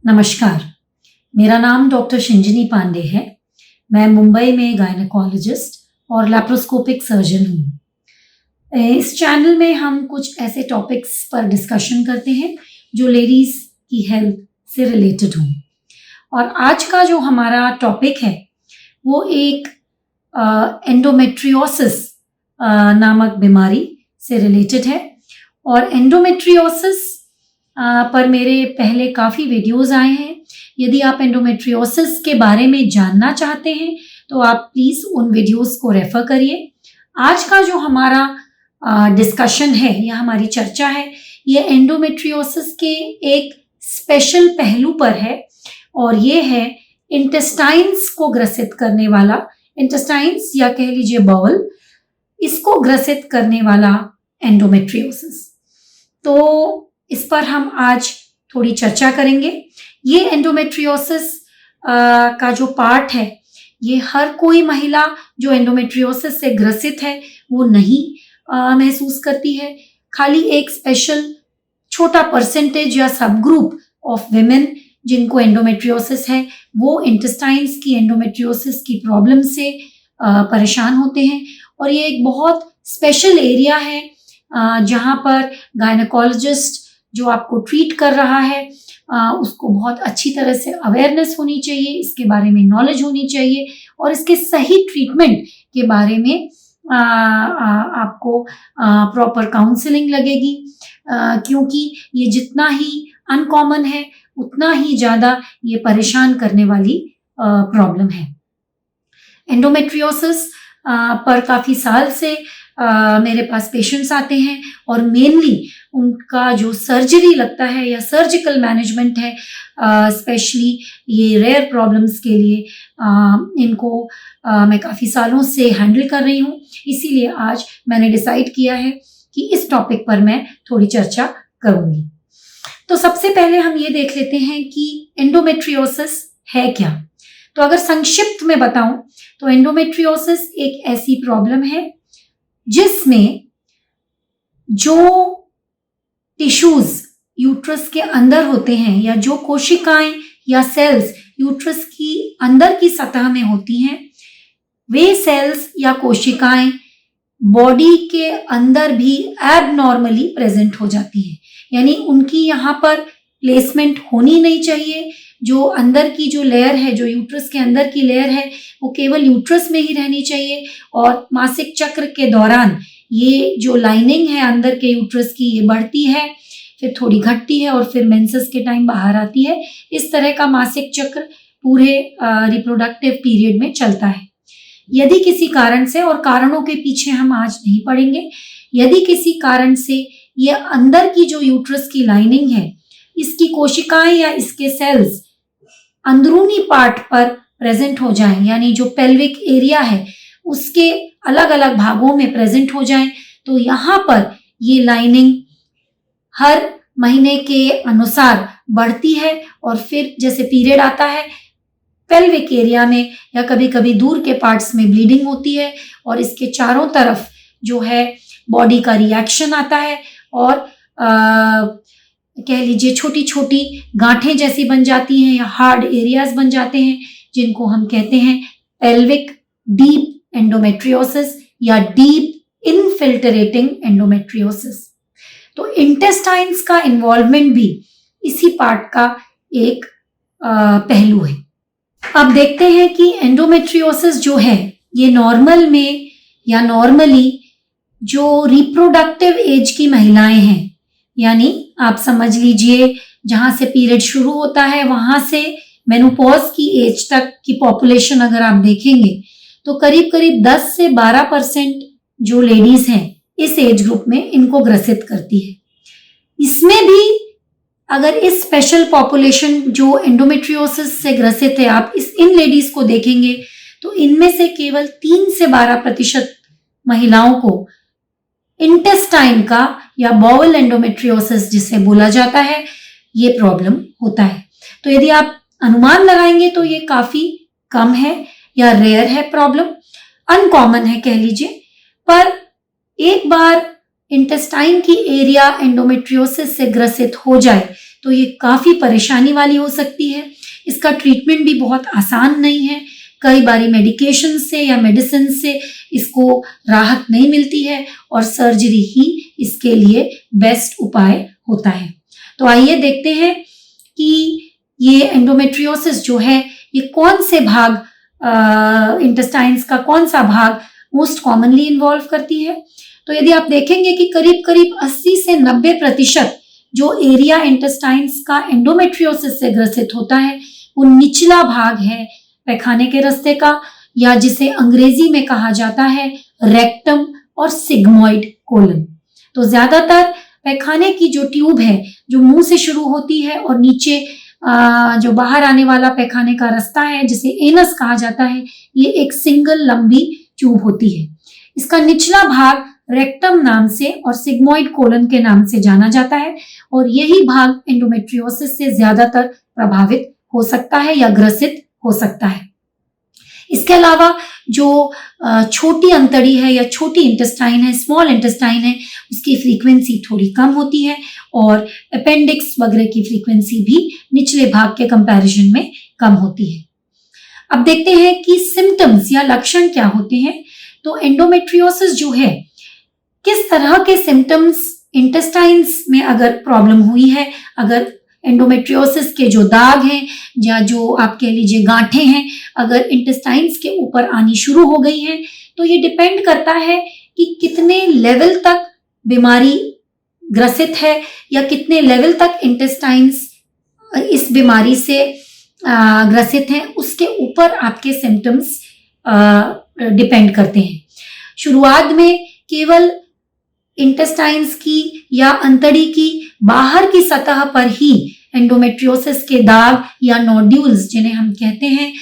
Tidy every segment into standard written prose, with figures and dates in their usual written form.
नमस्कार, मेरा नाम डॉक्टर शिंजनी पांडे है। मैं मुंबई में गायनेकोलॉजिस्ट और लैप्रोस्कोपिक सर्जन हूँ। इस चैनल में हम कुछ ऐसे टॉपिक्स पर डिस्कशन करते हैं जो लेडीज़ की हेल्थ से रिलेटेड हों। और आज का जो हमारा टॉपिक है वो एक एंडोमेट्रियोसिस नामक बीमारी से रिलेटेड है। और एंडोमेट्रियोसिस पर मेरे पहले काफ़ी वीडियोस आए हैं। यदि आप एंडोमेट्रियोसिस के बारे में जानना चाहते हैं तो आप प्लीज़ उन वीडियोस को रेफ़र करिए। आज का जो हमारा डिस्कशन है या हमारी चर्चा है ये एंडोमेट्रियोसिस के एक स्पेशल पहलू पर है और ये है इंटेस्टाइन्स को ग्रसित करने वाला, इंटेस्टाइन्स या कह लीजिए बाउल, इसको ग्रसित करने वाला एंडोमेट्रियोसिस। तो इस पर हम आज थोड़ी चर्चा करेंगे। ये एंडोमेट्रियोसिस का जो पार्ट है ये हर कोई महिला जो एंडोमेट्रियोसिस से ग्रसित है वो नहीं महसूस करती है। खाली एक स्पेशल छोटा परसेंटेज या सब ग्रुप ऑफ विमेन जिनको एंडोमेट्रियोसिस है वो इंटेस्टाइन्स की एंडोमेट्रियोसिस की प्रॉब्लम से परेशान होते हैं। और ये एक बहुत स्पेशल एरिया है जहाँ पर गायनेकोलॉजिस्ट जो आपको ट्रीट कर रहा है उसको बहुत अच्छी तरह से अवेयरनेस होनी चाहिए, इसके बारे में नॉलेज होनी चाहिए और इसके सही ट्रीटमेंट के बारे में आपको प्रॉपर काउंसलिंग लगेगी, क्योंकि ये जितना ही अनकॉमन है उतना ही ज़्यादा ये परेशान करने वाली प्रॉब्लम है। एंडोमेट्रियोसिस पर काफ़ी साल से मेरे पास पेशेंट्स आते हैं और मेनली उनका जो सर्जरी लगता है या सर्जिकल मैनेजमेंट है, स्पेशली ये रेयर प्रॉब्लम्स के लिए इनको मैं काफ़ी सालों से हैंडल कर रही हूँ। इसीलिए आज मैंने डिसाइड किया है कि इस टॉपिक पर मैं थोड़ी चर्चा करूँगी। तो सबसे पहले हम ये देख लेते हैं कि एंडोमेट्रियोसिस है क्या। तो अगर संक्षिप्त में बताऊं तो एंडोमेट्रियोसिस एक ऐसी प्रॉब्लम है जिसमें जो टिश्यूज यूट्रस के अंदर होते हैं या जो कोशिकाएं या सेल्स यूट्रस की अंदर की सतह में होती हैं, वे सेल्स या कोशिकाएं बॉडी के अंदर भी एबनॉर्मली प्रेजेंट हो जाती हैं। यानी उनकी यहाँ पर प्लेसमेंट होनी नहीं चाहिए। जो अंदर की जो लेयर है, जो यूट्रस के अंदर की लेयर है, वो केवल यूट्रस में ही रहनी चाहिए। और मासिक चक्र के दौरान ये जो लाइनिंग है अंदर के यूट्रस की ये बढ़ती है, फिर थोड़ी घटती है और फिर मेंसेस के टाइम बाहर आती है। इस तरह का मासिक चक्र पूरे रिप्रोडक्टिव पीरियड में चलता है। यदि किसी कारण से, और कारणों के पीछे हम आज नहीं पड़ेंगे, यदि किसी कारण से ये अंदर की जो यूट्रस की लाइनिंग है इसकी कोशिकाएं या इसके सेल्स अंदरूनी पार्ट पर प्रेजेंट हो जाएं, यानी जो पेल्विक एरिया है उसके अलग अलग भागों में प्रेजेंट हो जाएं, तो यहाँ पर ये लाइनिंग हर महीने के अनुसार बढ़ती है और फिर जैसे पीरियड आता है पेल्विक एरिया में या कभी कभी दूर के पार्ट्स में ब्लीडिंग होती है और इसके चारों तरफ जो है बॉडी का रिएक्शन आता है और कह लीजिए छोटी छोटी गांठें जैसी बन जाती हैं या हार्ड एरियाज बन जाते हैं, जिनको हम कहते हैं पेल्विक डीप एंडोमेट्रियोसिस या डीप इनफिल्ट्रेटिंग एंडोमेट्रियोसिस। तो इंटेस्टाइन्स का इन्वॉल्वमेंट भी इसी पार्ट का एक पहलू है। अब देखते हैं कि एंडोमेट्रियोसिस जो है ये नॉर्मल में या नॉर्मली जो रिप्रोडक्टिव एज की महिलाएं हैं, यानी आप समझ लीजिए जहां से पीरियड शुरू होता है वहां से मेनोपॉज की एज तक की पॉपुलेशन अगर आप देखेंगे तो करीब करीब 10 से 12% जो लेडीज हैं इस एज ग्रुप में इनको ग्रसित करती है। इसमें भी अगर इस स्पेशल पॉपुलेशन जो एंडोमेट्रियोसिस से ग्रसित है आप इन लेडीज को देखेंगे तो इनमें से केवल 3 से 12% महिलाओं को इंटेस्टाइन का या बाउल एंडोमेट्रियोसिस जिसे बोला जाता है ये प्रॉब्लम होता है। तो यदि आप अनुमान लगाएंगे तो ये काफी कम है या रेयर है, प्रॉब्लम अनकॉमन है कह लीजिए। पर एक बार इंटेस्टाइन की एरिया एंडोमेट्रियोसिस से ग्रसित हो जाए तो ये काफ़ी परेशानी वाली हो सकती है। इसका ट्रीटमेंट भी बहुत आसान नहीं है। कई बारी मेडिकेशन से या मेडिसिन से इसको राहत नहीं मिलती है और सर्जरी ही इसके लिए बेस्ट उपाय होता है। तो आइए देखते हैं कि ये एंडोमेट्रियोसिस जो है ये कौन से भाग इंटेस्टाइन्स का कौन सा भाग मोस्ट कॉमनली इन्वॉल्व करती है। तो यदि आप देखेंगे कि करीब करीब 80 से 90% जो एरिया इंटेस्टाइन्स का एंडोमेट्रियोसिस से ग्रसित होता है वो निचला भाग है पैखाने के रास्ते का, या जिसे अंग्रेजी में कहा जाता है रेक्टम और सिग्मोइड कोलन। तो ज्यादातर पैखाने की जो ट्यूब है जो मुंह से शुरू होती है और नीचे जो बाहर आने वाला पैखाने का रास्ता है जिसे एनस कहा जाता है, ये एक सिंगल लंबी ट्यूब होती है। इसका निचला भाग रेक्टम नाम से और सिग्मोइड कोलन के नाम से जाना जाता है और यही भाग एंडोमेट्रियोसिस से ज्यादातर प्रभावित हो सकता है या ग्रसित हो सकता है। इसके अलावा जो छोटी अंतड़ी है या छोटी इंटेस्टाइन है, स्मॉल इंटेस्टाइन है, उसकी फ्रीक्वेंसी थोड़ी कम होती है और अपेंडिक्स वगैरह की फ्रीक्वेंसी भी निचले भाग के कंपैरिजन में कम होती है। अब देखते हैं कि सिम्टम्स या लक्षण क्या होते हैं। तो एंडोमेट्रियोसिस जो है, किस तरह के सिम्टम्स इंटेस्टाइन्स में अगर प्रॉब्लम हुई है, अगर एंडोमेट्रियोसिस के जो दाग हैं या जो आप कह लीजिए गांठें हैं अगर इंटेस्टाइन्स के ऊपर आनी शुरू हो गई हैं, तो ये डिपेंड करता है कि कितने लेवल तक बीमारी ग्रसित है या कितने लेवल तक इंटेस्टाइन्स इस बीमारी से ग्रसित हैं, उसके ऊपर आपके सिम्टम्स डिपेंड करते हैं। शुरुआत में केवल इंटेस्टाइन्स की या अंतड़ी की बाहर की सतह पर ही एंडोमेट्रियोसिस के दाग या नोड्यूल्स जिन्हें हम कहते हैं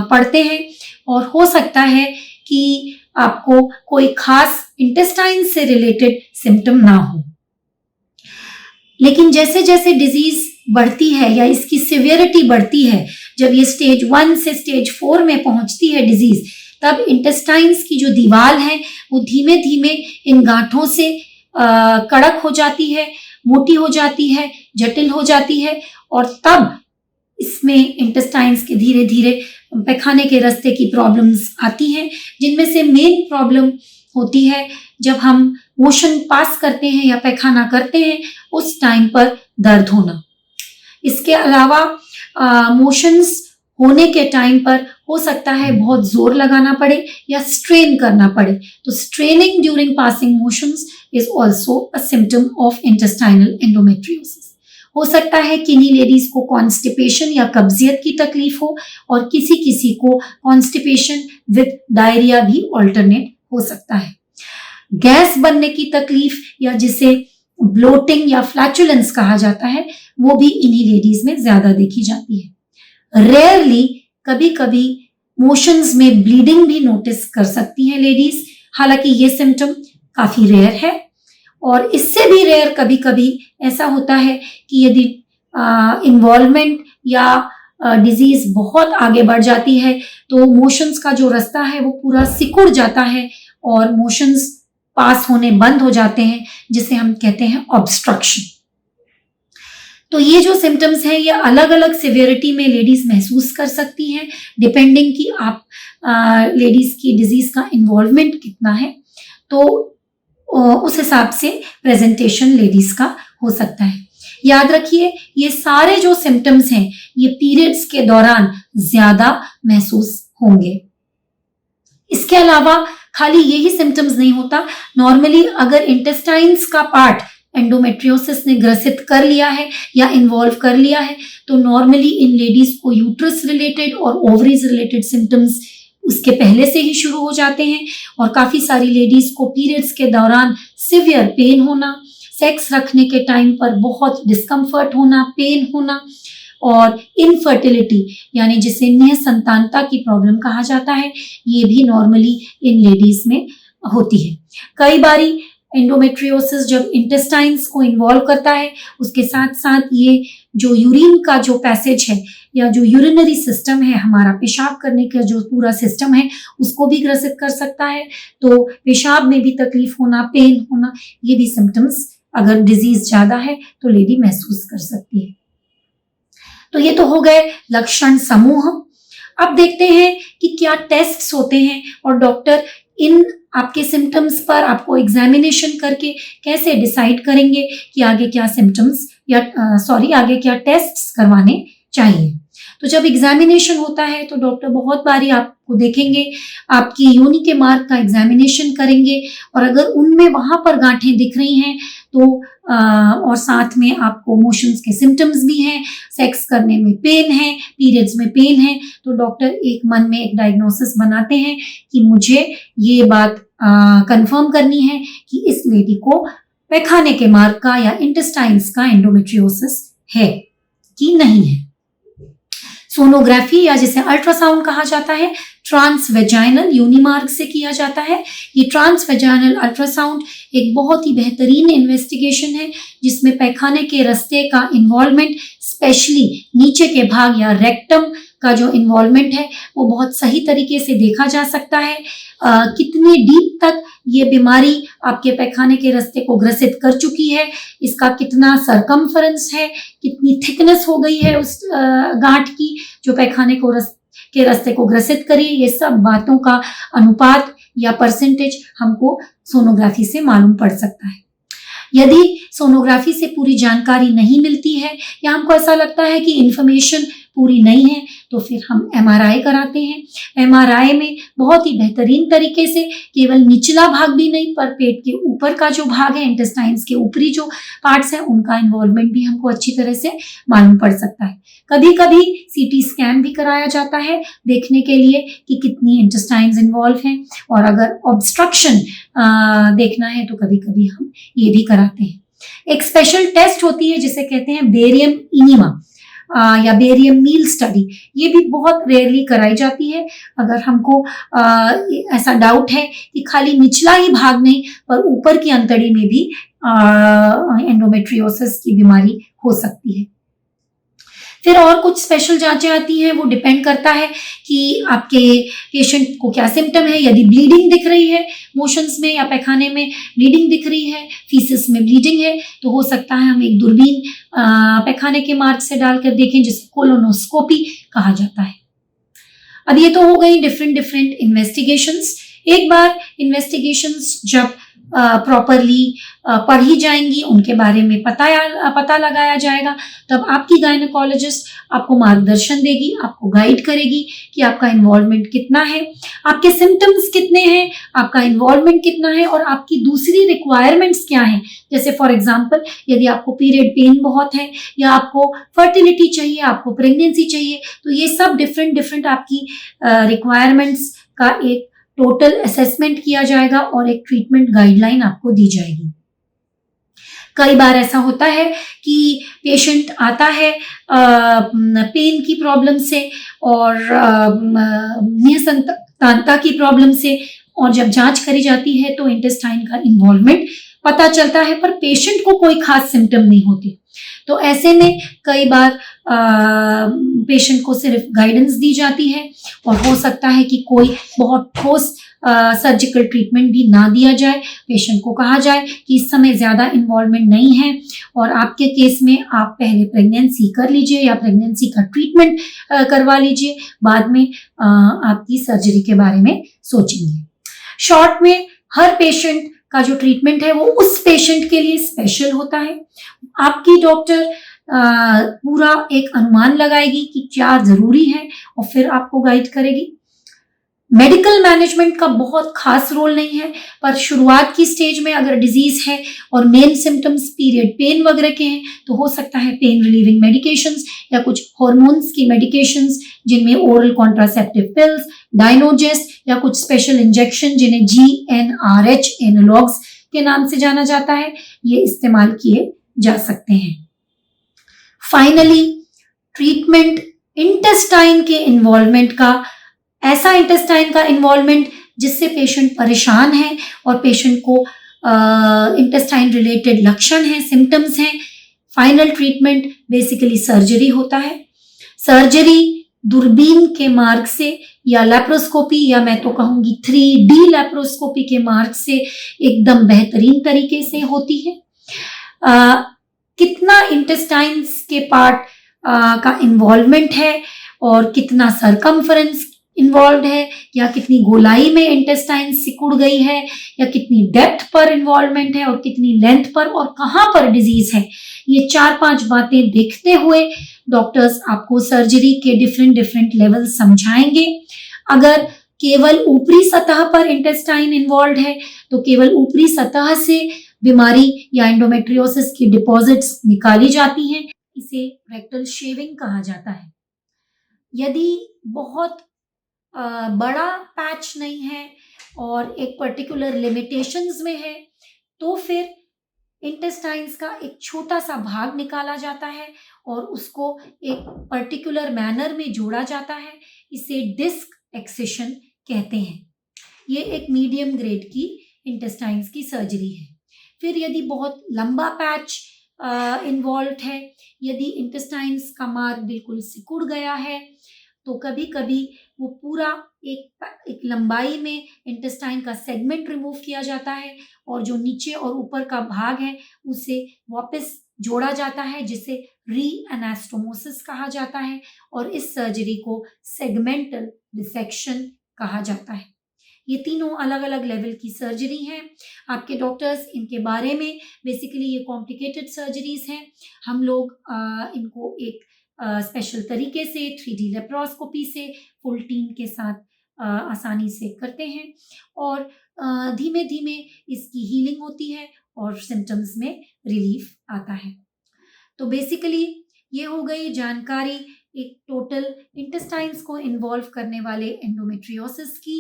पड़ते हैं और हो सकता है कि आपको कोई खास इंटेस्टाइन से रिलेटेड सिम्टम ना हो। लेकिन जैसे जैसे डिजीज बढ़ती है या इसकी सिवियरिटी बढ़ती है, जब ये स्टेज 1 से स्टेज 4 में पहुंचती है डिजीज, तब इंटेस्टाइन्स की जो दीवार है वो धीमे धीमे इन गांठों से कड़क हो जाती है, मोटी हो जाती है, जटिल हो जाती है और तब इसमें इंटेस्टाइन्स के धीरे धीरे पैखाने के रास्ते की प्रॉब्लम्स आती हैं, जिनमें से मेन प्रॉब्लम होती है जब हम मोशन पास करते हैं या पैखाना करते हैं उस टाइम पर दर्द होना। इसके अलावा मोशंस होने के टाइम पर हो सकता है बहुत जोर लगाना पड़े या स्ट्रेन करना पड़े। तो straining during passing motions is also a symptom of intestinal endometriosis. हो सकता है किन्हीं लेडीज को कॉन्स्टिपेशन या कब्जियत की तकलीफ हो और किसी किसी को कॉन्स्टिपेशन विद डायरिया भी ऑल्टरनेट हो सकता है। गैस बनने की तकलीफ या जिसे ब्लोटिंग या फ्लैचुलेंस कहा जाता है वो भी इन्हीं लेडीज में ज्यादा देखी जाती है। रेयरली कभी कभी मोशंस में ब्लीडिंग भी नोटिस कर सकती हैं लेडीज, हालांकि ये सिम्टम काफी रेयर है। और इससे भी रेयर कभी कभी ऐसा होता है कि यदि इन्वॉल्वमेंट या डिजीज बहुत आगे बढ़ जाती है तो मोशंस का जो रास्ता है वो पूरा सिकुड़ जाता है और मोशंस पास होने बंद हो जाते हैं, जिसे हम कहते हैं ऑब्स्ट्रक्शन। तो ये जो सिम्टम्स हैं ये अलग अलग सिवियरिटी में लेडीज महसूस कर सकती हैं डिपेंडिंग कि आप लेडीज की डिजीज का इन्वॉल्वमेंट कितना है, तो उस हिसाब से प्रेजेंटेशन लेडीज का हो सकता है। याद रखिए ये सारे जो सिम्टम्स हैं ये पीरियड्स के दौरान ज्यादा महसूस होंगे। इसके अलावा खाली यही सिम्टम्स नहीं होता, नॉर्मली अगर इंटेस्टाइन्स का पार्ट एंडोमेट्रियोसिस ने ग्रसित कर लिया है या इन्वॉल्व कर लिया है तो नॉर्मली इन लेडीज को यूट्रस रिलेटेड और ओवरीज रिलेटेड सिम्टम्स उसके पहले से ही शुरू हो जाते हैं और काफी सारी लेडीज को पीरियड्स के दौरान सिवियर पेन होना, सेक्स रखने के टाइम पर बहुत डिस्कम्फर्ट होना, पेन होना और इनफर्टिलिटी यानी जिसे निसंतानता की प्रॉब्लम कहा जाता है, ये भी नॉर्मली इन लेडीज में होती है। कई बारी एंडोमेट्रियोसिस जब इंटेस्टाइन्स को इन्वॉल्व करता है उसके साथ साथ ये जो यूरिन का जो पैसेज है या जो यूरिनरी सिस्टम है, हमारा पेशाब करने का जो पूरा सिस्टम है उसको भी ग्रसित कर सकता है। तो पेशाब में भी तकलीफ होना, पेन होना, ये भी सिम्टम्स अगर डिजीज ज्यादा है तो लेडी महसूस कर सकती है। तो ये तो हो गए लक्षण समूह। अब देखते हैं कि क्या टेस्ट्स होते हैं और डॉक्टर इन आपके सिम्टम्स पर आपको एग्जामिनेशन करके कैसे डिसाइड करेंगे कि आगे क्या सिम्टम्स या आगे क्या टेस्ट्स करवाने चाहिए। तो जब एग्जामिनेशन होता है तो डॉक्टर बहुत बारी आपको देखेंगे, आपकी योनि के मार्ग का एग्जामिनेशन करेंगे और अगर उनमें वहां पर गांठें दिख रही हैं तो और साथ में आपको मोशंस के सिम्टम्स भी हैं, सेक्स करने में पेन है, पीरियड्स में पेन है, तो डॉक्टर एक मन में एक डायग्नोसिस बनाते हैं कि मुझे ये बात कंफर्म करनी है कि इस लेडी को पैखाने के मार्ग का या इंटेस्टाइन्स का एंडोमेट्रियोसिस है कि नहीं है। सोनोग्राफी या जिसे अल्ट्रासाउंड कहा जाता है ट्रांसवेजाइनल योनि मार्ग से किया जाता है। ये ट्रांसवेजाइनल अल्ट्रासाउंड एक बहुत ही बेहतरीन इन्वेस्टिगेशन है जिसमें पैखाने के रास्ते का इन्वॉल्वमेंट, स्पेशली नीचे के भाग या रेक्टम का जो इन्वॉल्वमेंट है वो बहुत सही तरीके से देखा जा सकता है। कितने डीप तक ये बीमारी आपके पैखाने के रास्ते को ग्रसित कर चुकी है, इसका कितना सरकमफरेंस है, कितनी थिकनेस हो गई है उस गांठ की जो पैखाने के रास्ते को ग्रसित करी, ये सब बातों का अनुपात या परसेंटेज हमको सोनोग्राफी से मालूम पड़ सकता है। यदि सोनोग्राफी से पूरी जानकारी नहीं मिलती है या हमको ऐसा लगता है कि इंफॉर्मेशन पूरी नहीं है तो फिर हम एमआरआई कराते हैं। एमआरआई में बहुत ही बेहतरीन तरीके से केवल निचला भाग भी नहीं पर पेट के ऊपर का जो भाग है, इंटेस्टाइन्स के ऊपरी जो पार्ट्स हैं, उनका इन्वॉल्वमेंट भी हमको अच्छी तरह से मालूम पड़ सकता है। कभी कभी सीटी स्कैन भी कराया जाता है देखने के लिए कि कितनी इंटेस्टाइन्स इन्वॉल्व हैं, और अगर ऑब्स्ट्रक्शन देखना है तो कभी कभी हम ये भी कराते हैं। एक स्पेशल टेस्ट होती है जिसे कहते हैं बेरियम इनिमा या बेरियम मील स्टडी, ये भी बहुत रेयरली कराई जाती है। अगर हमको ऐसा डाउट है कि खाली निचला ही भाग नहीं पर ऊपर की अंतड़ी में भी एंडोमेट्रियोसिस की बीमारी हो सकती है। फिर और कुछ स्पेशल जांचें आती हैं, वो डिपेंड करता है कि आपके पेशेंट को क्या सिम्टम है। यदि ब्लीडिंग दिख रही है मोशंस में या पैखाने में ब्लीडिंग दिख रही है, फीसिस में ब्लीडिंग है, तो हो सकता है हम एक दूरबीन पैखाने के मार्ग से डालकर देखें जिसे कोलोनोस्कोपी कहा जाता है। अब ये तो हो गई डिफरेंट इन्वेस्टिगेशंस। एक बार इन्वेस्टिगेशंस जब प्रॉपरली पढ़ी जाएंगी, उनके बारे में पता लगाया जाएगा, तब आपकी गायनेकोलॉजिस्ट आपको मार्गदर्शन देगी, आपको गाइड करेगी कि आपका इन्वॉल्वमेंट कितना है, आपके सिम्टम्स कितने हैं, आपका इन्वॉल्वमेंट कितना है और आपकी दूसरी रिक्वायरमेंट्स क्या हैं। जैसे फॉर एग्जांपल यदि आपको पीरियड पेन बहुत है या आपको फर्टिलिटी चाहिए, आपको प्रेगनेंसी चाहिए, तो ये सब डिफरेंट आपकी रिक्वायरमेंट्स का एक टोटल असेसमेंट किया जाएगा और एक ट्रीटमेंट गाइडलाइन आपको दी जाएगी। कई बार ऐसा होता है कि पेशेंट आता है पेन की प्रॉब्लम से और निःसंतानता की प्रॉब्लम से, और जब जांच करी जाती है तो इंटेस्टाइन का इन्वॉल्वमेंट पता चलता है पर पेशेंट को कोई खास सिम्टम नहीं होती। तो ऐसे में कई बार पेशेंट को सिर्फ गाइडेंस दी जाती है और हो सकता है कि कोई बहुत ठोस सर्जिकल ट्रीटमेंट भी ना दिया जाए। पेशेंट को कहा जाए कि इस समय ज़्यादा इन्वॉल्वमेंट नहीं है और आपके केस में आप पहले प्रेगनेंसी कर लीजिए या प्रेगनेंसी का ट्रीटमेंट करवा लीजिए, बाद में आपकी सर्जरी के बारे में सोचेंगे। शॉर्ट में हर पेशेंट का जो ट्रीटमेंट है वो उस पेशेंट के लिए स्पेशल होता है। आपकी डॉक्टर पूरा एक अनुमान लगाएगी कि क्या जरूरी है और फिर आपको गाइड करेगी। मेडिकल मैनेजमेंट का बहुत खास रोल नहीं है, पर शुरुआत की स्टेज में अगर डिजीज है और मेन सिम्टम्स पीरियड पेन वगैरह के हैं तो हो सकता है पेन रिलीविंग मेडिकेशंस या कुछ हॉर्मोन्स की मेडिकेशंस जिनमें ओरल कॉन्ट्रासेप्टिव पिल्स, डायनोजेस्ट या कुछ स्पेशल इंजेक्शन जिन्हें GnRH एनालॉग्स के नाम से जाना जाता है, ये इस्तेमाल किए जा सकते हैं। फाइनली ट्रीटमेंट इंटेस्टाइन के इन्वॉल्वमेंट का, ऐसा इंटेस्टाइन का इन्वॉल्वमेंट जिससे पेशेंट परेशान है और पेशेंट को इंटेस्टाइन रिलेटेड लक्षण हैं, सिम्टम्स हैं। फाइनल ट्रीटमेंट बेसिकली सर्जरी होता है। सर्जरी दूरबीन के मार्ग से या लैप्रोस्कोपी या मैं तो कहूँगी 3D लैप्रोस्कोपी के मार्ग से एकदम बेहतरीन तरीके से होती है। कितना इंटेस्टाइन्स के पार्ट का इन्वॉल्वमेंट है और कितना सरकमफ्रेंस इन्वॉल्व है, या कितनी गोलाई में इंटेस्टाइन सिकुड़ गई है, या कितनी डेप्थ पर इन्वॉल्वमेंट है और कितनी लेंथ पर, और कहाँ पर डिजीज है। ये 4-5 बातें देखते हुए डॉक्टर्स आपको सर्जरी के डिफरेंट लेवल समझाएंगे। अगर केवल ऊपरी सतह पर इंटेस्टाइन इन्वॉल्व है तो केवल ऊपरी सतह से बीमारी या एंडोमेट्रियोसिस की डिपॉजिट्स निकाली जाती हैं। इसे रेक्टल शेविंग कहा जाता है। यदि बहुत बड़ा पैच नहीं है और एक पर्टिकुलर लिमिटेशंस में है तो फिर इंटेस्टाइन्स का एक छोटा सा भाग निकाला जाता है और उसको एक पर्टिकुलर मैनर में जोड़ा जाता है। इसे डिस्क एक्सिशन कहते हैं। ये एक मीडियम ग्रेड की इंटेस्टाइन्स की सर्जरी है। फिर यदि बहुत लंबा पैच इन्वॉल्व है, यदि इंटेस्टाइन्स का मार्ग बिल्कुल सिकुड़ गया है, तो कभी कभी वो पूरा एक लंबाई में इंटेस्टाइन का सेगमेंट रिमूव किया जाता है और जो नीचे और ऊपर का भाग है उसे वापस जोड़ा जाता है, जिसे री एनास्टोमोसिस कहा जाता है, और इस सर्जरी को सेगमेंटल डिसेक्शन कहा जाता है। ये तीनों अलग अलग लेवल की सर्जरी हैं। आपके डॉक्टर्स इनके बारे में, बेसिकली ये कॉम्प्लिकेटेड सर्जरीज हैं। हम लोग इनको एक स्पेशल तरीके से 3D लेप्रोस्कोपी से फुल टीम के साथ आसानी से करते हैं और धीमे धीमे इसकी हीलिंग होती है और सिम्टम्स में रिलीफ आता है। तो बेसिकली ये हो गई जानकारी एक टोटल इंटेस्टाइन्स को इन्वॉल्व करने वाले एंडोमेट्रियोसिस की।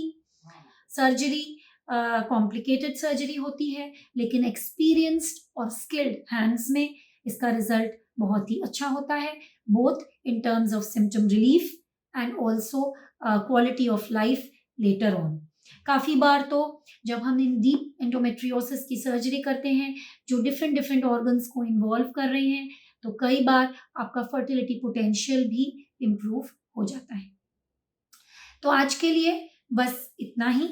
सर्जरी कॉम्प्लिकेटेड सर्जरी होती है, लेकिन एक्सपीरियंस्ड और स्किल्ड हैंड्स में इसका रिजल्ट बहुत ही अच्छा होता है, both in terms of symptom relief and also quality of life later on. काफ़ी बार तो जब हम इन डीप एंडोमेट्रियोसिस की सर्जरी करते हैं जो डिफरेंट ऑर्गन्स को इन्वॉल्व कर रहे हैं, तो कई बार आपका फर्टिलिटी पोटेंशियल भी इम्प्रूव हो जाता है। तो आज के लिए बस इतना ही।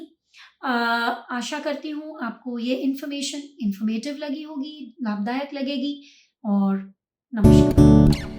आशा करती हूँ आपको ये इन्फॉर्मेशन इन्फॉर्मेटिव लगी होगी, लाभदायक लगेगी, और नमस्कार।